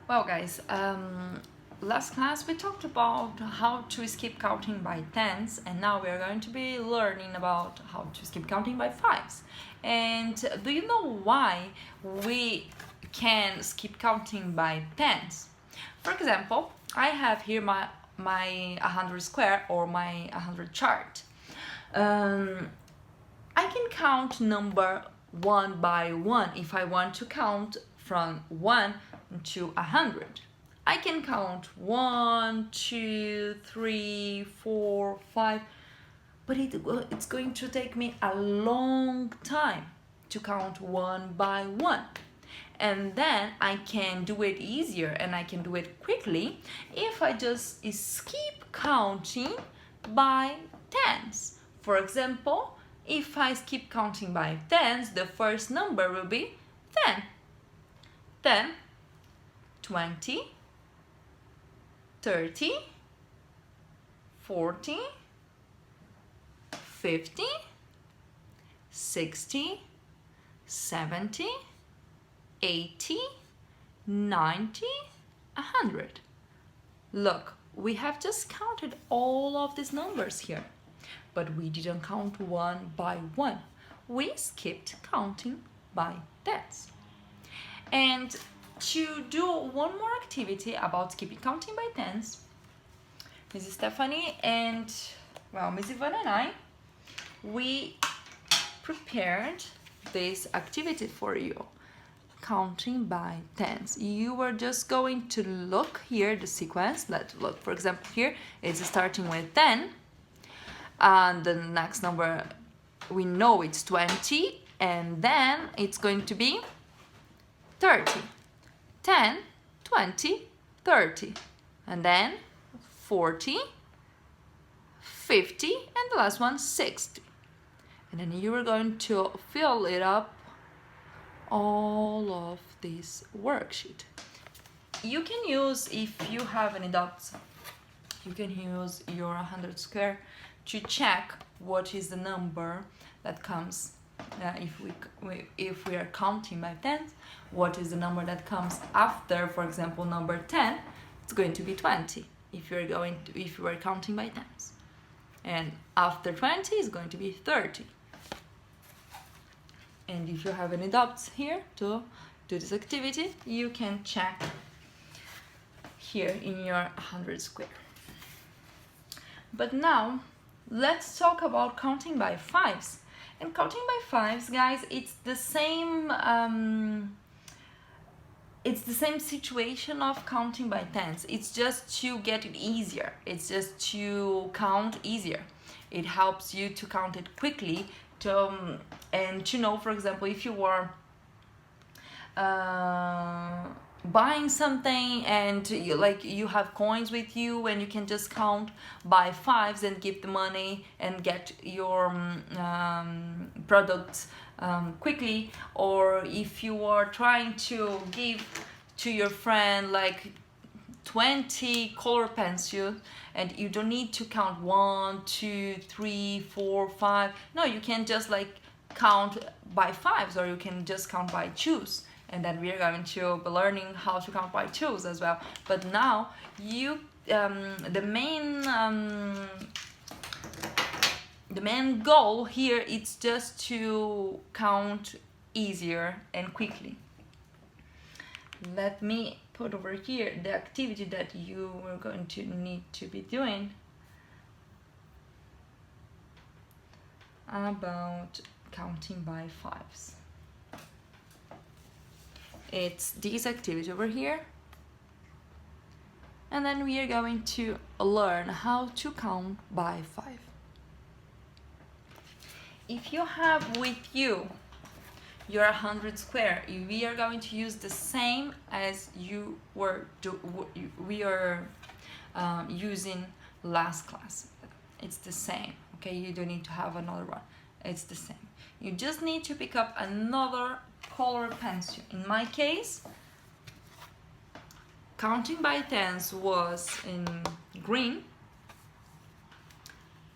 Well, guys, last class we talked about how to skip counting by tens, and now we are going to be learning about how to skip counting by fives. And do you know why we can skip counting by tens? For example, I have here my 100 square or my 100 chart. I can count number one by one if I want to count from 1 to 100. I can count 1, 2, 3, 4, 5, but it's going to take me a long time to count one by one. And then I can do it easier and I can do it quickly if I just skip counting by tens. For example, if I skip counting by tens, the first number will be 10. Then 20, 30, 40, 50, 60, 70, 80, 90, 100. Look, we have just counted all of these numbers here, but we didn't count one by one. We skipped counting by tens. And to do one more activity about skipping counting by tens, Mrs. Stefani and, well, Miss Ivana and I, we prepared this activity for you, counting by tens. You are just going to look here, the sequence. Let's look, for example, here it's starting with 10, and the next number we know it's 20, and then it's going to be 30. 10, 20, 30, and then 40, 50, and the last one 60. And then you are going to fill it up all of this worksheet. You can use, if you have any doubts, you can use your 100 square to check what is the number that comes if we are counting by tens. What is the number that comes after, for example, number 10? It's going to be 20 if you are counting by tens. And after 20 is going to be 30. And if you have any doubts here to do this activity, you can check here in your 100 square. But now let's talk about counting by fives. And counting by fives, guys, it's the same situation of counting by tens. It's just to get it easier. It's just to count easier. It helps you to count it quickly and to know, for example, if you are buying something and you have coins with you and you can just count by fives and give the money and get your products quickly. Or if you are trying to give to your friend like 20 color pencils and you don't need to count 1, 2, 3, 4, 5. No, you can just count by fives, or you can just count by twos. And then we are going to be learning how to count by twos as well. But now the main goal here is just to count easier and quickly. Let me put over here the activity that you are going to need to be doing about counting by fives. It's this activity over here, and then we are going to learn how to count by 5. If you have with you your 100 square, we are going to use the same as we are using last class. It's the same, okay? You don't need to have another one. It's the same. You just need to pick up another color pencil. In my case, counting by tens was in green,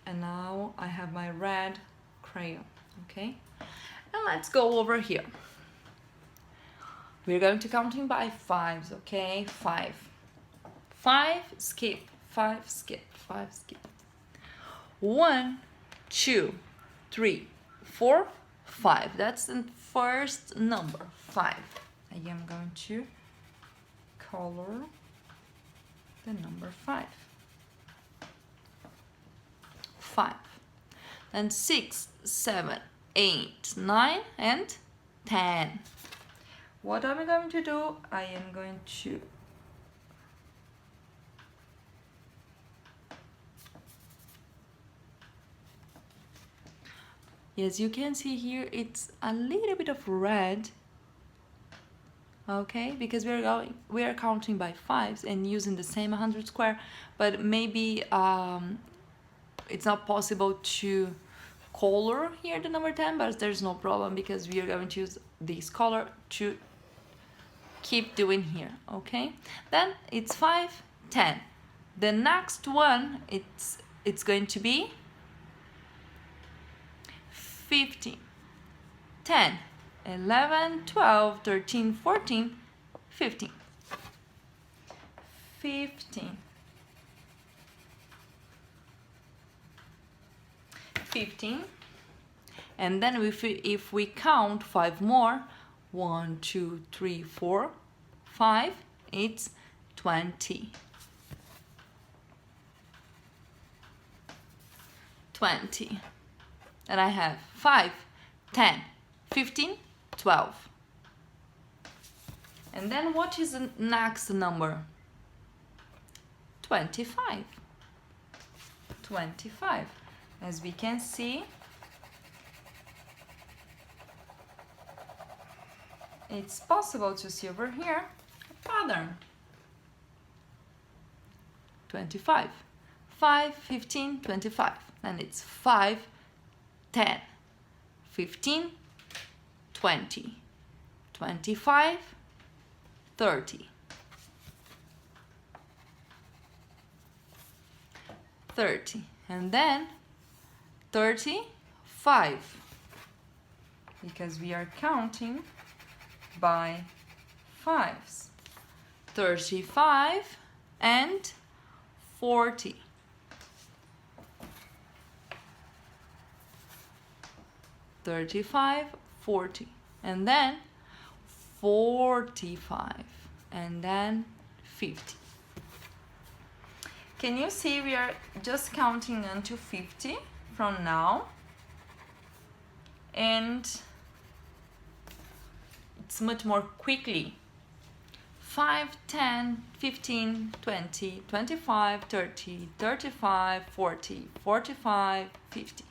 and now I have my red crayon, okay? And let's go over here. We're going to counting by fives, okay? 5. 5, skip, 5, skip, 5, skip. 1, 2, 3, 4, 5. That's the first number, 5. I am going to color the number 5. 5. Then 6, 7, 8, 9, and 10. What am I going to do? I am going to yes, you can see here it's a little bit of red, okay, because we are counting by fives and using the same 100 square, but maybe it's not possible to color here the number 10, but there's no problem because we are going to use this color to keep doing here, okay? Then it's 5, 10. The next one, it's going to be 15, 10, 11, 12, 13, 14, 15. 15. 15. And then if we count 5 more, 1, 2, 3, 4, 5, it's 20. 20. And I have 5, 10, 15, 12. And then what is the next number? 25. 25. As we can see, it's possible to see over here a pattern. 25. 5, 15, 25. And it's 5, 10, 15, 20, 25, 30, 30, and then 35, because we are counting by fives. 35 and 40. 35, 40, and then 45, and then 50. Can you see we are just counting until 50 from now? And it's much more quickly. 5, 10, 15, 20, 25, 30, 35, 40, 45, 50.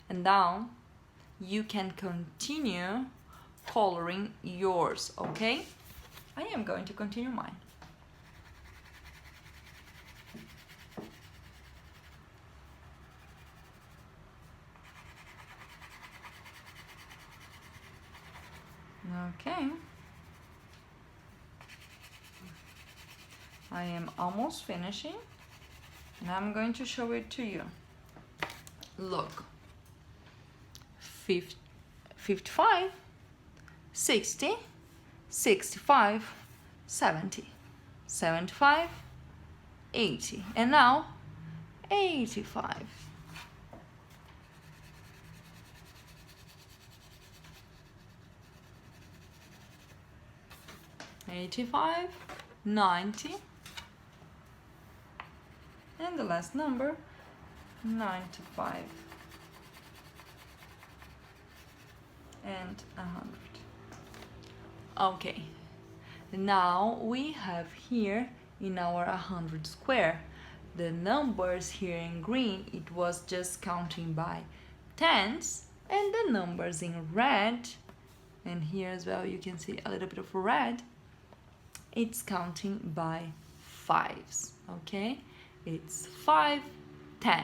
And now you can continue coloring yours, okay? I am going to continue mine. Okay. I am almost finishing and I'm going to show it to you. Look. 55, 60, 65, 70, 75, 80, and now 85. 85, 90, and the last number, 95. And 100. Okay, now we have here in our 100 square the numbers here in green. It was just counting by tens, and the numbers in red, and here as well you can see a little bit of red, it's counting by fives. Okay, it's 5, 10,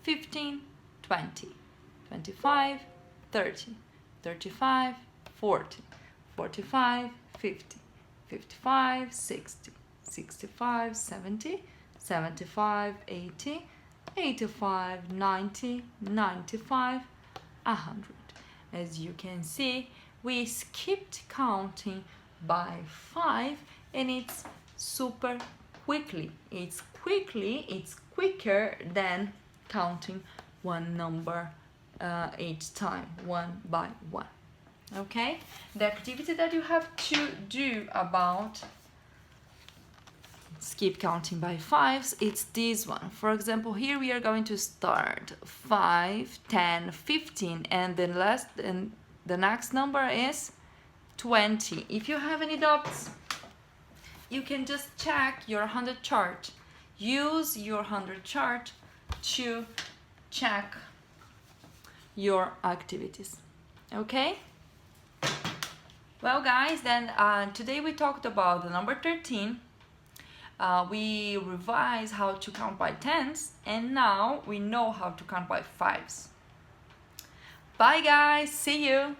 15, 20, 25, 30, 35, 40, 45, 50, 55, 60, 65, 70, 75, 80, 85, 90, 95, 100. As you can see, we skipped counting by 5, and it's super quickly. It's quicker than counting one number each time, one by one. Okay? The activity that you have to do about skip counting by 5s, it's this one. For example, here we are going to start 5, 10, 15, and the next number is 20. If you have any doubts, you can just check your 100 chart. Use your 100 chart to check your activities. Okay? Well, guys, then today we talked about the number 13. We revised how to count by tens, and now we know how to count by 5s. Bye, guys. See you.